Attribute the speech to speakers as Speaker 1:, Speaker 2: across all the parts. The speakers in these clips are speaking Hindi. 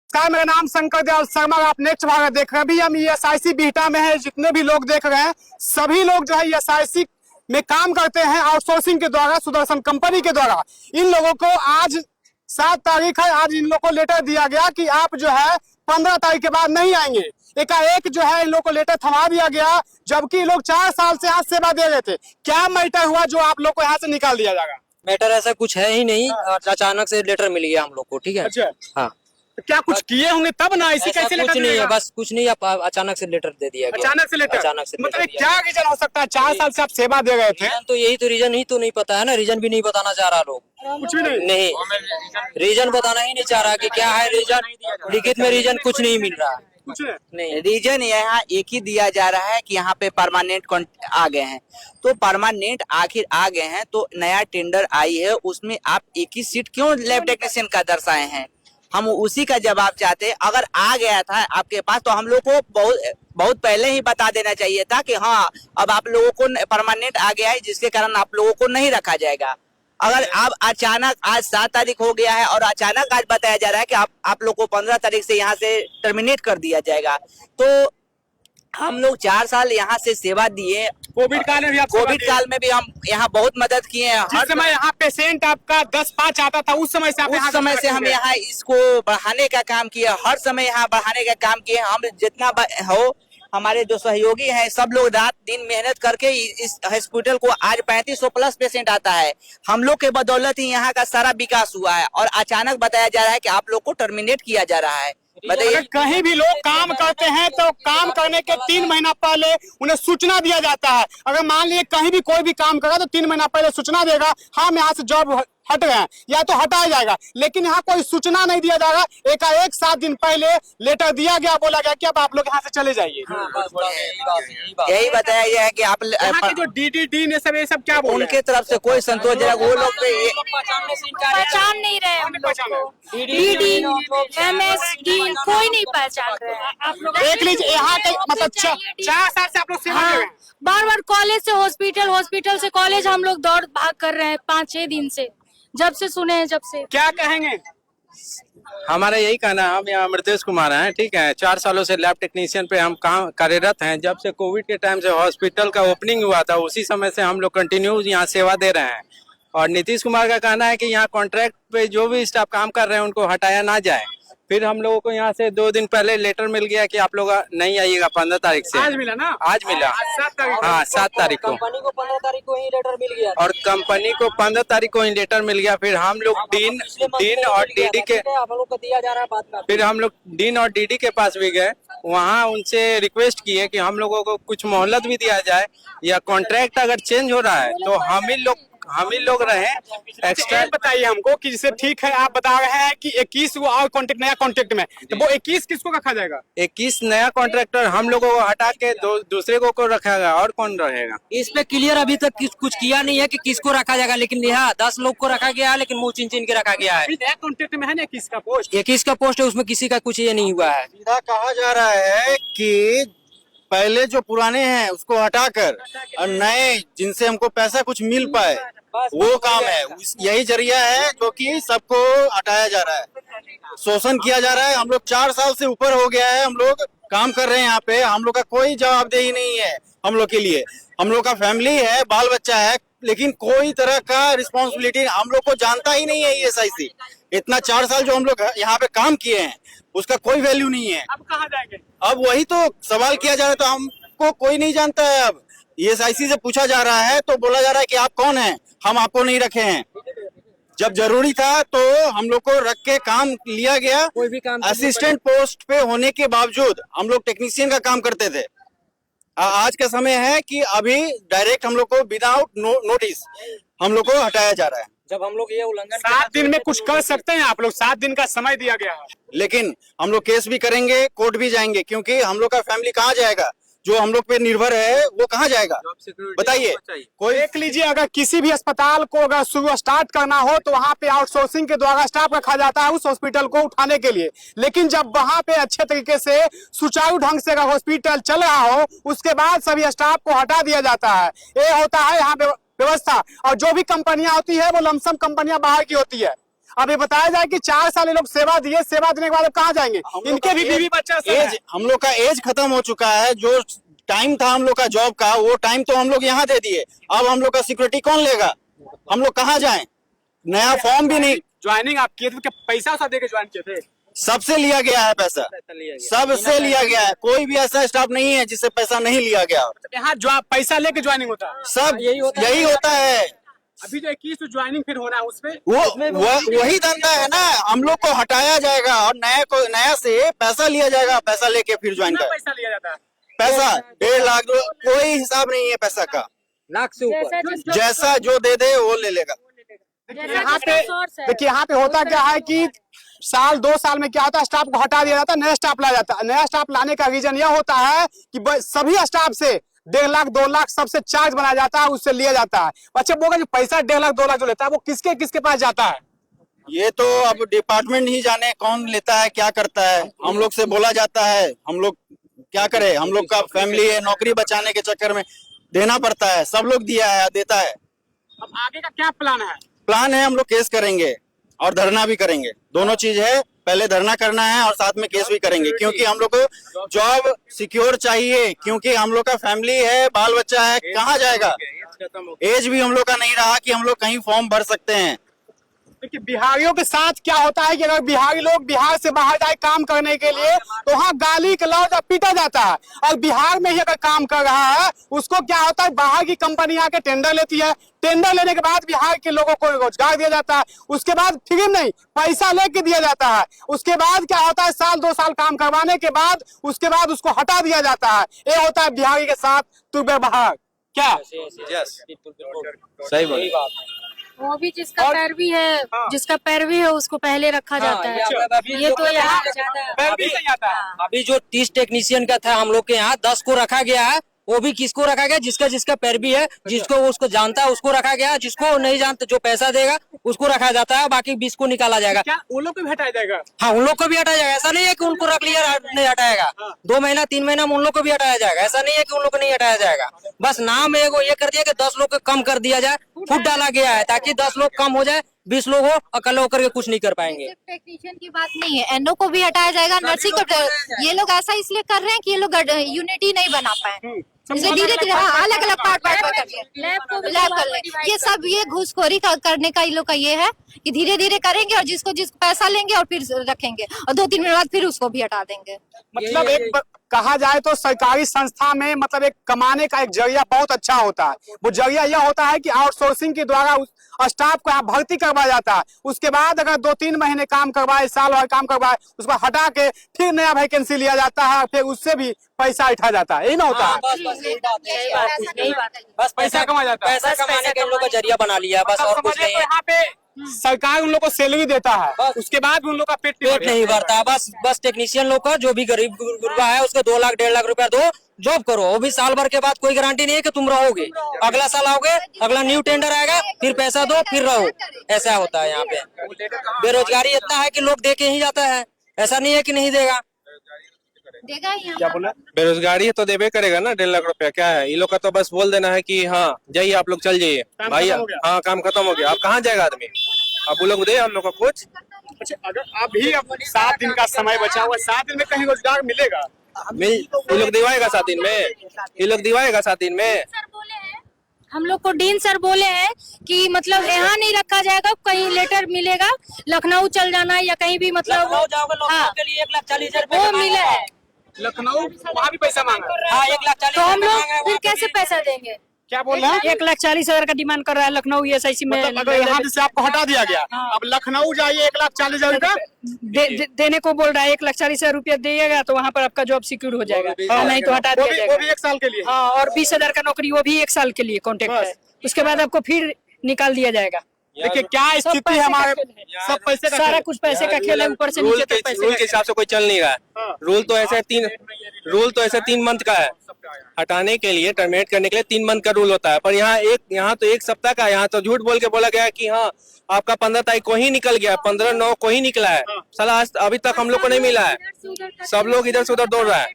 Speaker 1: नमस्कार, मेरा नाम शंकर दयाल शर्मा। आप नेक्स्ट भाग देख रहे हैं। अभी हम ESIC बिहटा में है। जितने भी लोग देख रहे हैं सभी लोग जो है ESIC में काम करते हैं आउटसोर्सिंग के द्वारा, सुदर्शन कंपनी के द्वारा। इन लोगों को आज 7 तारीख है, आज इन लोगों को लेटर दिया गया कि आप जो है 15 तारीख के बाद नहीं आएंगे। एकाएक जो है इन लोगों को लेटर थमा दिया गया, जबकि ये लोग 4 साल से यहाँ सेवा दे रहे थे। क्या मैटर हुआ जो आप लोग को यहाँ से निकाल दिया जाएगा?
Speaker 2: मैटर ऐसा कुछ है ही नहीं, अचानक से लेटर मिल गया हम लोग को। ठीक है।
Speaker 1: अच्छा,
Speaker 2: हाँ,
Speaker 1: तो क्या कुछ किए होंगे तब ना? इसी कैसे
Speaker 2: कुछ नहीं है, बस कुछ नहीं, अचानक से लेटर दे दिया गया।
Speaker 1: अचानक से लेटर?
Speaker 2: अचानक से
Speaker 1: मतलब क्या रीजन हो सकता है? 4 साल से आप सेवा दे रहे थे।
Speaker 2: रीजन तो यही तो, रीजन ही तो नहीं पता है ना, रीजन भी नहीं बताना चाह रहा लोग।
Speaker 1: कुछ भी नहीं
Speaker 2: रीजन बताना ही नहीं चाह रहा कि क्या है रीजन। लिखित में रीजन कुछ नहीं मिल रहा है।
Speaker 1: कुछ
Speaker 2: नहीं,
Speaker 3: रीजन यहाँ एक ही दिया जा रहा है कि यहाँ पे परमानेंट आ गए हैं। तो परमानेंट आखिर आ गए हैं तो नया टेंडर आई है, उसमें आप एक ही सीट क्यों लैब टेक्नीशियन का दर्शाए हैं? हम उसी का जवाब चाहते हैं। अगर आ गया था आपके पास तो हम लोग को बहुत पहले ही बता देना चाहिए था कि हाँ अब आप लोगों को परमानेंट आ गया है, जिसके कारण आप लोगों को नहीं रखा जाएगा। अगर आप अचानक आज 7 तारीख हो गया है और अचानक आज बताया जा रहा है कि आप लोग को 15 तारीख से यहाँ से टर्मिनेट कर दिया जाएगा, तो हम लोग 4 साल यहाँ से सेवा दिए।
Speaker 1: कोविड काल में भी
Speaker 3: हम यहाँ बहुत मदद किए हैं।
Speaker 1: हर समय यहाँ पेशेंट आपका 10-5 आता था, उस समय से
Speaker 3: हम यहाँ इसको बढ़ाने का काम किया। हर समय यहाँ बढ़ाने का काम किए। हम जितना हो, हमारे जो सहयोगी हैं सब लोग रात दिन मेहनत करके इस हॉस्पिटल को आज 3500 प्लस पेशेंट आता है। हम लोग के बदौलत ही यहाँ का सारा विकास हुआ है और अचानक बताया जा रहा है कि आप लोग को टर्मिनेट किया जा रहा है।
Speaker 1: बताइए, कहीं भी लोग काम करते हैं तो काम करने के 3 महीना पहले उन्हें सूचना दिया जाता है। अगर मान लीजिए कहीं भी कोई भी काम करा तो 3 महीना पहले सूचना देगा, हम यहाँ से जॉब हट गए हैं या तो हटाया जाएगा। लेकिन यहाँ कोई सूचना नहीं दिया जा रहा। एकाएक 7 दिन पहले लेटर दिया गया, बोला गया कि अब आप लोग यहाँ से चले जाइए।
Speaker 3: यही बताया गया है कि आप
Speaker 1: जो DDD ने सब ये सब क्या बोल
Speaker 3: उनके तरफ से कोई संतोषजनक वो लोग
Speaker 4: पहचान नहीं रहे हम लोग को। DD, MS, D कोई नहीं पहचान रहे।
Speaker 1: देख लीजिए यहाँ के मतलब 4 साल से आप लोग सेवा दे रहे हैं।
Speaker 4: बार कॉलेज से हॉस्पिटल, हॉस्पिटल से कॉलेज हम लोग दौड़ भाग कर रहे हैं 5-6 दिन से, जब से सुने हैं। जब से
Speaker 1: क्या कहेंगे?
Speaker 5: हमारा यही कहना है। हम यहाँ अमृतेश कुमार हैं, ठीक है। 4 सालों से लैब टेक्नीशियन पे हम काम कार्यरत हैं। जब से कोविड के टाइम से हॉस्पिटल का ओपनिंग हुआ था, उसी समय से हम लोग कंटिन्यू यहाँ सेवा दे रहे हैं। और नीतीश कुमार का कहना है कि यहाँ कॉन्ट्रैक्ट पे जो भी स्टाफ काम कर रहे हैं उनको हटाया ना जाए। फिर हम लोगों को यहाँ से 2 दिन पहले लेटर मिल गया कि आप लोग नहीं आइएगा 15 तारीख से।
Speaker 1: आज मिला ना?
Speaker 5: आज मिला।
Speaker 1: 7 तारीख।
Speaker 5: हाँ, 7 तारीख को।
Speaker 2: कंपनी को 15 तारीख को ही लेटर मिल गया
Speaker 5: और कंपनी को 15 तारीख को ही लेटर मिल गया। फिर हम लोग डीन और डीडी के
Speaker 2: आप लोग को दिया जा रहा है बाद में।
Speaker 5: फिर हम लोग डीन और डीडी के पास भी गए, वहाँ उनसे रिक्वेस्ट किए कि हम लोगों को कुछ मोहलत भी दिया जाए, या कॉन्ट्रैक्ट अगर चेंज हो रहा है तो हम ही लोग रहे एक्स्ट्रा।
Speaker 1: बताइए हमको कि जैसे ठीक है आप बता रहे हैं कि 21 वो और कॉन्ट्रैक्ट नया कॉन्ट्रैक्ट में, तो वो 21 किसको रखा जाएगा?
Speaker 5: 21 नया कॉन्ट्रैक्टर हम लोगों को हटा के दूसरे को रखेगा, और कौन रहेगा?
Speaker 2: इस पे क्लियर अभी तक कुछ किया नहीं है कि किसको रखा जाएगा। लेकिन यहाँ 10 लोग को रखा गया है, लेकिन मुँह चिन के रखा गया है।
Speaker 1: नया कॉन्ट्रैक्ट में है ना 21 का पोस्ट?
Speaker 2: 21 का पोस्ट है, उसमें किसी का कुछ ये नहीं हुआ है।
Speaker 6: सीधा कहा जा रहा है कि पहले जो पुराने हैं उसको हटाकर और नए जिनसे हमको पैसा कुछ मिल पाए वो काम है। यही जरिया है जो कि सबको हटाया जा रहा है, शोषण किया जा रहा है। हम लोग 4 साल से ऊपर हो गया है, हम लोग काम कर रहे हैं यहाँ पे। हम लोग का कोई जवाबदेही नहीं है हम लोग के लिए। हम लोग का फैमिली है, बाल बच्चा है, लेकिन कोई तरह का रिस्पॉन्सिबिलिटी हम लोग को जानता ही नहीं है। ESIC इतना 4 साल जो हम लोग यहाँ पे काम किए हैं उसका कोई वैल्यू नहीं है।
Speaker 1: अब कहाँ जाएंगे?
Speaker 6: अब वही तो सवाल किया जा रहा है, तो हमको कोई नहीं जानता है। अब ESIC से पूछा जा रहा है तो बोला जा रहा है कि आप कौन हैं, हम आपको नहीं रखे हैं। जब जरूरी था तो हम लोग को रख के काम लिया गया।
Speaker 2: कोई भी काम
Speaker 6: असिस्टेंट पोस्ट पे होने के बावजूद हम लोग टेक्नीशियन का काम करते थे। आज का समय है कि अभी डायरेक्ट हम लोग को विदाउट नोटिस हम लोग को हटाया जा रहा है।
Speaker 2: जब हम लोग ये उल्लंघन
Speaker 1: 7 दिन में कुछ कर सकते हैं आप लोग? 7 दिन का समय दिया गया है,
Speaker 6: लेकिन हम लोग केस भी करेंगे, कोर्ट भी जाएंगे, क्योंकि हम लोग का फैमिली कहाँ जाएगा? जो हम लोग पे निर्भर है वो कहाँ जाएगा? बताइए।
Speaker 1: कोई देख लीजिए, अगर किसी भी अस्पताल को अगर शुरू स्टार्ट करना हो तो वहाँ पे आउटसोर्सिंग के द्वारा स्टाफ रखा जाता है उस हॉस्पिटल को उठाने के लिए। लेकिन जब वहाँ पे अच्छे तरीके से सुचारू ढंग से अगर हॉस्पिटल चल रहा हो उसके बाद सभी स्टाफ को हटा दिया जाता है। ये होता है यहाँ पे व्यवस्था। और जो भी कंपनियां होती है वो लमसम कंपनियां बाहर की होती है। अब ये बताया जाए कि 4 साल ये लोग सेवा दिए, सेवा देने के बाद अब कहाँ जाएंगे? इनके भी बीवी बच्चा सब है।
Speaker 6: एज हम लोग का एज खत्म हो चुका है। जो टाइम था हम लोग का जॉब का, वो टाइम तो हम लोग यहाँ दे दिए। अब हम लोग का सिक्योरिटी कौन लेगा? हम लोग कहाँ जाएं? नया फॉर्म भी नहीं।
Speaker 1: ज्वाइनिंग आप किए थे, पैसा सब देके ज्वाइन किए थे?
Speaker 6: सबसे लिया गया है पैसा, सबसे लिया गया है। कोई भी ऐसा स्टाफ नहीं है जिससे पैसा नहीं लिया गया।
Speaker 1: यहाँ पैसा लेके ज्वाइनिंग होता है?
Speaker 6: सब यही होता है।
Speaker 1: अभी जो 21 ज्वाइनिंग फिर हो रहा है उसपे
Speaker 6: वही धंधा है ना। हम लोग को हटाया जाएगा और नया से पैसा लिया जाएगा। पैसा लेके फिर ज्वाइन कर।
Speaker 1: पैसा लिया जाता है?
Speaker 6: पैसा 1.5 लाख, कोई हिसाब नहीं है पैसा का।
Speaker 2: लाख से ऊपर
Speaker 6: जैसा जो दे दे वो ले लेगा।
Speaker 1: यहाँ पे देखिए, यहाँ पे होता क्या है कि साल 2 साल में क्या होता है, स्टाफ को हटा दिया जाता है, नया स्टाफ लाया जाता है। नया स्टाफ लाने का रीजन यह होता है कि सभी स्टाफ से 1.5 लाख 2 लाख सबसे चार्ज बनाया जाता है, उससे लिया जाता है। अच्छा बोगा जो पैसा 1.5 लाख 2 लाख जो लेता है वो किसके किसके पास जाता है?
Speaker 6: ये तो अब डिपार्टमेंट ही जाने कौन लेता है, क्या करता है। हम लोग से बोला जाता है, हम लोग क्या करें? हम लोग का फैमिली है, नौकरी बचाने के चक्कर में देना पड़ता है। सब लोग दिया है, देता है।
Speaker 1: अब आगे का क्या प्लान है?
Speaker 6: प्लान है हम लोग केस करेंगे और धरना भी करेंगे। दोनों चीज है, पहले धरना करना है और साथ में केस भी करेंगे, क्योंकि हम लोग को जॉब सिक्योर चाहिए। क्योंकि हम लोग का फैमिली है, बाल बच्चा है, कहाँ जाएगा? एज भी हम लोग का नहीं रहा कि हम लोग कहीं फॉर्म भर सकते हैं।
Speaker 1: देखिए बिहारियों के साथ क्या होता है कि अगर बिहारी लोग बिहार से बाहर जाए काम करने के लिए तो वहाँ गाली गलौज और पीटा जाता है। और बिहार में ही अगर काम कर रहा है उसको क्या होता है, बाहर की कंपनी आके टेंडर लेती है। टेंडर लेने के बाद बिहार के लोगों को रोजगार दिया जाता है। उसके बाद फ्री नहीं, पैसा लेके दिया जाता है। उसके बाद क्या होता है, साल 2 साल काम करवाने के बाद उसके बाद उसको हटा दिया जाता है। ये होता है बिहारी के साथ दुर्व्यवहार। क्या
Speaker 5: सही बोले।
Speaker 4: वो भी जिसका पैरवी है, जिसका पैरवी है उसको पहले रखा जाता है। ये तो यहाँ
Speaker 2: अभी जो 30 टेक्नीशियन का था हम लोग के यहाँ 10 को रखा गया है। वो भी किसको रखा गया? जिसका जिसका पैरवी है, जिसको उसको जानता है उसको रखा गया। जिसको नहीं जानता, जो पैसा देगा उसको रखा जाता है। बाकी 20 को निकाला जाएगा।
Speaker 1: क्या उन लोग को भी हटाया जाएगा?
Speaker 2: हाँ, उन लोग को भी हटाया जाएगा। ऐसा नहीं है कि उनको रख लिया नहीं हटाएगा। 2 महीना 3 महीना में उन लोग को भी हटाया जाएगा। ऐसा नहीं है कि उन लोग को नहीं हटाया जाएगा। बस नाम एगो ये कर दिया कि 10 लोग को कम कर दिया जाए, फुट डाला गया है ताकि 10 लोग कम हो जाए, 20 लोग हो अकल होकर के कुछ नहीं कर पाएंगे।
Speaker 7: टेक्नीशियन की बात नहीं है, एनओ को भी हटाया जाएगा, नर्सिंग को। ये लोग ऐसा इसलिए कर रहे हैं कि ये लोग यूनिटी नहीं बना पाए। धीरे धीरे अलग अलग पार्ट करके लैब कर ले। ये सब ये घूसखोरी करने का इन लोग का ये है कि धीरे धीरे करेंगे और जिसको पैसा लेंगे और फिर रखेंगे और 2-3 मिनट बाद फिर उसको भी हटा देंगे।
Speaker 1: मतलब एक कहा जाए तो सरकारी संस्था में मतलब एक कमाने का एक जरिया बहुत अच्छा होता है। वो जरिया यह होता है कि आउटसोर्सिंग के द्वारा स्टाफ को यहाँ भर्ती करवाया जाता है। उसके बाद अगर 2-3 महीने काम करवाए, साल भर काम करवाए, उसको हटा के फिर नया वैकेंसी लिया जाता है, फिर उससे भी पैसा उठा जाता है। यही ना होता है?
Speaker 2: बस पैसा कमा जाता है। पैसा कमाने का इन लोग का जरिया बना लिया बस, और कुछ नहीं है।
Speaker 1: यहाँ पे सरकार उन लोग को सैलरी देता है, उसके बाद भी उन लोग का पेट
Speaker 2: नहीं भरता। बस टेक्नीशियन लोग का, जो भी गरीब गुरबा है उसको 2 लाख 1.5 लाख रुपया दो, जॉब करो। वो भी साल भर के बाद कोई गारंटी नहीं है कि तुम रहोगे। अगला साल आओगे, अगला न्यू टेंडर आएगा, फिर पैसा दो, फिर रहो। ऐसा होता है यहाँ पे। बेरोजगारी इतना है कि लोग दे के ही जाता है। ऐसा नहीं है कि नहीं देगा।
Speaker 1: क्या बोला?
Speaker 5: बेरोजगारी तो देवे करेगा ना 1.5 लाख रुपया। क्या है, ये लोग का तो बस बोल देना है कि हाँ जाइए आप लोग, चल जाइए भाई। हाँ, काम खत्म हो गया। अब कहाँ जाएगा आदमी? अब वो लोग दे हम लोग का कुछ।
Speaker 1: अच्छा, अगर अभी 7 दिन का समय बचा हुआ, 7 दिन में कहीं रोजगार मिलेगा?
Speaker 5: ये लोग दिवाएगा 7 दिन में? ये लोग दिवाएगा 7 दिन में?
Speaker 4: हम लोग को डीन सर बोले हैं कि मतलब यहाँ नहीं रखा जाएगा, कहीं लेटर मिलेगा, लखनऊ चल जाना है या कहीं भी मतलब। हाँ,
Speaker 2: के लिए 1,40,000
Speaker 4: वो मिला है
Speaker 1: लखनऊ, वहाँ भी पैसा मांगा।
Speaker 2: हाँ, 1,40,000
Speaker 4: तो हम लोग फिर कैसे पैसा देंगे?
Speaker 1: क्या बोल रहे हैं?
Speaker 8: 1,40,000 का डिमांड कर रहा है लखनऊ ESIC में।
Speaker 1: मतलब अगर यहाँ से आपको हटा दिया गया, अब लखनऊ जाइए 1,40,000 रुपया
Speaker 8: देने को बोल रहा है। 1,40,000 रुपया दिएगा तो वहाँ पर आपका जॉब सिक्योर हो जाएगा, नहीं तो हटा दिया जाएगा।
Speaker 1: वो भी 1 साल के लिए।
Speaker 8: हाँ, और 20,000 का नौकरी, वो भी 1 साल के लिए कॉन्ट्रैक्ट है। उसके बाद आपको फिर निकाल दिया जाएगा।
Speaker 1: देखिए क्या स्थिति है हमारे, सब पैसे का
Speaker 8: सारा कुछ पैसे का खेल है, ऊपर से नीचे तक पैसे।
Speaker 5: रूल के हिसाब से कोई चल नहीं रहा है। रूल तो ऐसे 3 मंथ का है। हटाने के लिए, टर्मिनेट करने के लिए 3 मंथ का रूल होता है। पर यहाँ तो 1 सप्ताह का। यहाँ तो झूठ बोल के बोला गया कि हाँ आपका 15 तारीख को ही निकल गया, 15/9 को ही निकला है। साला अभी तक हम लोग को नहीं मिला है। सब लोग इधर से उधर दौड़ रहा है,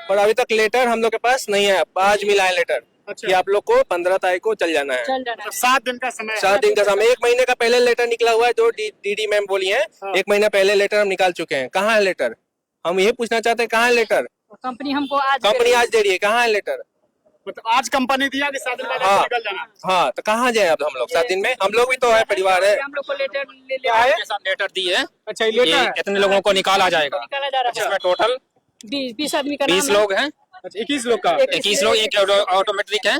Speaker 5: पर अभी तक लेटर हम लोग के पास नहीं है। आज मिला है लेटर।
Speaker 9: कि आप लोग को 15 तारीख को चल जाना है।
Speaker 8: चल जाना है।
Speaker 1: 7 दिन का समय है।
Speaker 9: 7 दिन का समय, 1 महीने का पहले लेटर निकला हुआ है जो डीडी मैम बोली है। 1 महीना पहले लेटर हम निकाल चुके हैं। कहाँ है लेटर? हम ये पूछना चाहते हैं, कहाँ है लेटर?
Speaker 8: कंपनी हमको आज
Speaker 9: दे रही है, कहाँ है लेटर?
Speaker 1: मतलब आज कंपनी दिया कि 7 दिन बाद
Speaker 9: हाँ।
Speaker 1: निकल जाना।
Speaker 9: हाँ, तो कहाँ जाए अब हम लोग 7 दिन में? हम लोग भी तो है, परिवार है।
Speaker 8: हम लोग को लेटर ले
Speaker 1: क्या है?
Speaker 10: लेटर दी है,
Speaker 1: अच्छा ये लेटर है।
Speaker 10: इतने लोगों को निकाला जाएगा।
Speaker 8: निकाला जा रहा है।
Speaker 10: इसमें टोटल
Speaker 8: 20 आदमी का
Speaker 10: 20
Speaker 8: नाम है।
Speaker 10: लोग हैं,
Speaker 1: अच्छा 21 लोग का।
Speaker 10: 21 लोग, एक ऑटोमेट्रिक है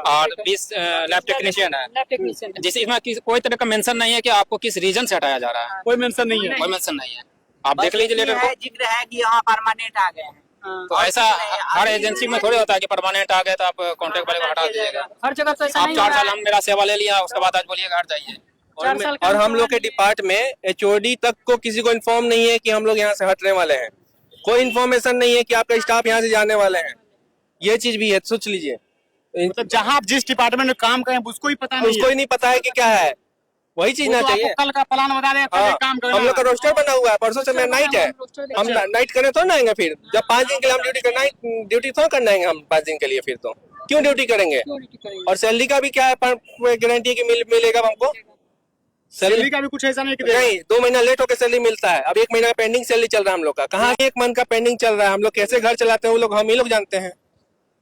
Speaker 10: और 20 लैब टेक्नीशियन है।
Speaker 8: लैब टेक्नीशियन है।
Speaker 10: जिस इसमें कोई तरह का मेंशन नहीं है कि आपको किस रीजन से हटाया जा रहा है,
Speaker 1: कोई मेंशन नहीं है।
Speaker 10: कोई मेंशन नहीं है। आप देख लीजिए लेटर को।
Speaker 3: जिक्र है कि यहाँ परमानेंट आ गए हैं।
Speaker 10: तो ऐसा हर एजेंसी में थोड़ी होता है कि परमानेंट आ गए तो आप कॉन्ट्रैक्ट वाले को हटा दीजिएगा।
Speaker 8: हर जगह तो ऐसा
Speaker 10: आप
Speaker 8: नहीं
Speaker 10: 4
Speaker 8: हो रहा
Speaker 10: साल हम मेरा सेवा ले लिया, उसके बाद आज बोलिएगा हट जाइए।
Speaker 8: 4 साल का
Speaker 9: और हम लोग के डिपार्टमेंट में HOD तक को किसी को इन्फॉर्म नहीं है कि हम लोग यहाँ से हटने वाले हैं। कोई इन्फॉर्मेशन नहीं है कि आपका स्टाफ यहाँ से जाने वाले हैं। ये चीज भी है, सोच लीजिए।
Speaker 1: मतलब जहाँ आप जिस डिपार्टमेंट में काम करें उसको ही पता नहीं
Speaker 9: उसको ही नहीं पता है कि क्या है। वही चीज ना चाहिए।
Speaker 1: कल का प्लान बता रहे हैं, कल
Speaker 9: हाँ,
Speaker 1: ये काम करना
Speaker 9: हम लोग का रोस्टर बना हुआ है, परसों से मेरा नाइट है। हम नाइट करने थोड़ा ना आएंगे फिर। जब 5 दिन के लिए हम ड्यूटी थोड़ा करना है हम 5 दिन के लिए, फिर तो क्यों ड्यूटी करेंगे? और सैलरी का भी क्या है, गारंटी है कि मिलेगा हमको
Speaker 1: सैलरी का भी कुछ ऐसा नहीं कि देगा।
Speaker 9: नहीं, 2 महीना लेट होकर सैलरी मिलता है। अब 1 महीना का पेंडिंग सैलरी चल रहा है हम लोग का। कहाँ 1 मंथ का पेंडिंग चल रहा है? हम लोग कैसे घर चलाते हैं वो लोग, हम ही लोग जानते हैं।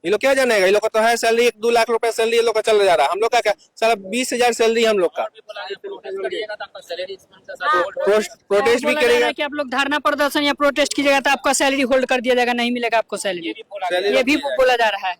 Speaker 9: ये लोग क्या जानेगा? ये लोग का तो है सैलरी 1-2 लाख रुपए सैलरी ये लोग का चल जा रहा है। हम लोग का क्या साला 20,000 सैलरी हम लोग का। प्रोटेस्ट भी करेगा
Speaker 8: कि आप लोग धरना प्रदर्शन या प्रोटेस्ट कीजिएगा तो आपका सैलरी होल्ड कर दिया जाएगा, नहीं मिलेगा आपको सैलरी। ये भी बोला जा रहा है।